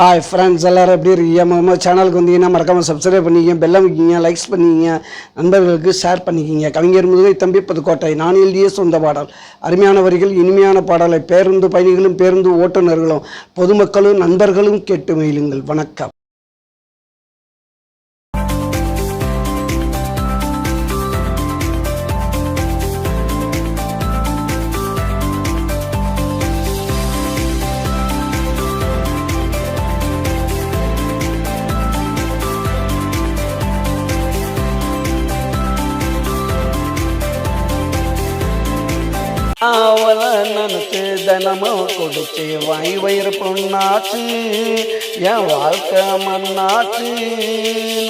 Hi friends, எல்லோரும் எப்படி இருக்கீங்க? நம்ம சேனலுக்கு வந்தீங்கன்னா மறக்காமல் சப்ஸ்கிரைப் பண்ணிக்கிங்க, பெல்லம் வைக்கிங்க, லைக்ஸ் பண்ணிக்கிங்க, நண்பர்களுக்கு ஷேர் பண்ணிக்கிங்க. கவிஞர் முதுகை தம்பி புதுக்கோட்டை. நான் எழுதிய சொந்த பாடல். அருமையான வரிகள், இனிமையான பாடலை பேருந்து பயணிகளும் பேருந்து ஓட்டுநர்களும் பொதுமக்களும் நண்பர்களும் கேட்டு மகிழுங்கள். வணக்கம். அவளை நினைச்சு தினமும் குடிச்சு வாய் வயிறு பொண்ணாச்சு, என் வாழ்க்கை மண்ணாச்சு.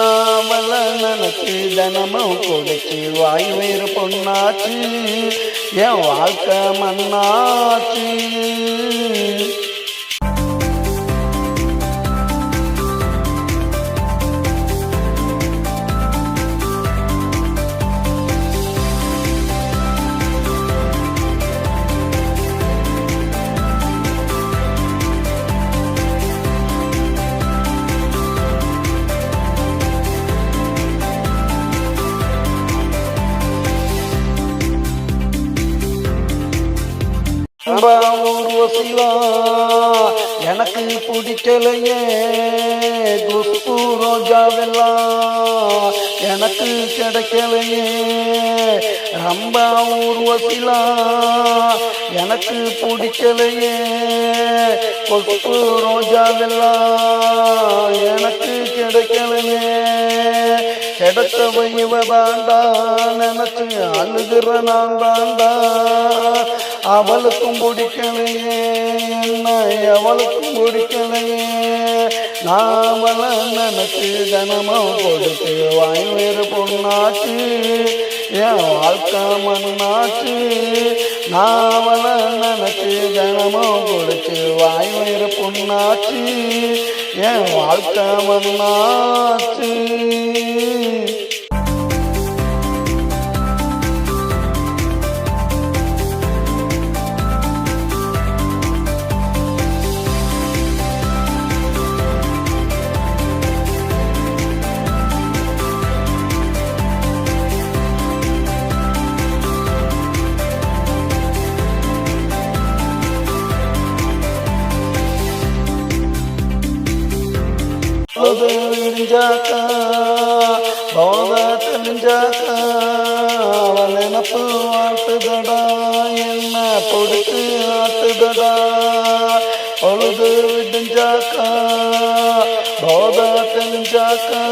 நாவலை நினைச்சு தினமும் குடிச்சு வாய் வயிறு பொண்ணாச்சு, என் வாழ்க்கை மண்ணாச்சு. ஊர்வசிலா எனக்கு பிடிக்கலையே, குஷ்பு ரோஜாவெல்லாம் எனக்கு கிடைக்கலையே. ரொம்ப ஊர்வசிலா எனக்கு பிடிக்கலையே, குஷ்பு ரோஜாவெல்லாம் எனக்கு கிடைக்கலையே. கிடைச்சவ இவதாண்டா நினைச்சு அழுகிற நான் தாண்டா, அவளுக்கும் பிடிக்கலையே, என்ன அவளுக்கும் பிடிக்கலையே. நாவல நினைச்சு தினமும் கொடுத்து வாய் வேறு பொண்ணாச்சு, என் வாழ்க்கை மண்ணாச்சு. நாவல நினைச்சு தினமும் கொடுத்து வாய் வேறு பொண்ணாச்சு, என் வாழ்க்கை மண்ணாச்சு. விடிஞ்சாக்கா போத தெரிஞ்சாக்கா, அவன் நினப்பு ஆட்டுதடா, என்ன கொடுத்து ஆட்டுதடா. பொழுது விடிஞ்சாக்கா போத தெரிஞ்சாக்கா,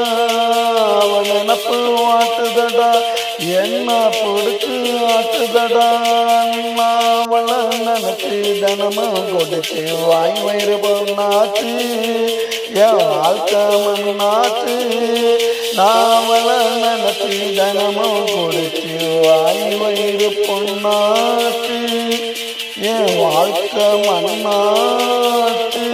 அவன் நினப்பு ஆட்டுதடா, என்ன கொடுத்து ஆட்டுதடா. அவள நினைச்சு தினமும் கொடுத்து வாய் வயிறு பொண்ணாச்சு, என் வாழ்க்கை மண்ணாச்சு. நாவல நினைச்சு தினமும் கொடுத்து வாய் வயிறு பொண்ணாச்சு, என் வாழ்க்கை மண்ணாச்சு.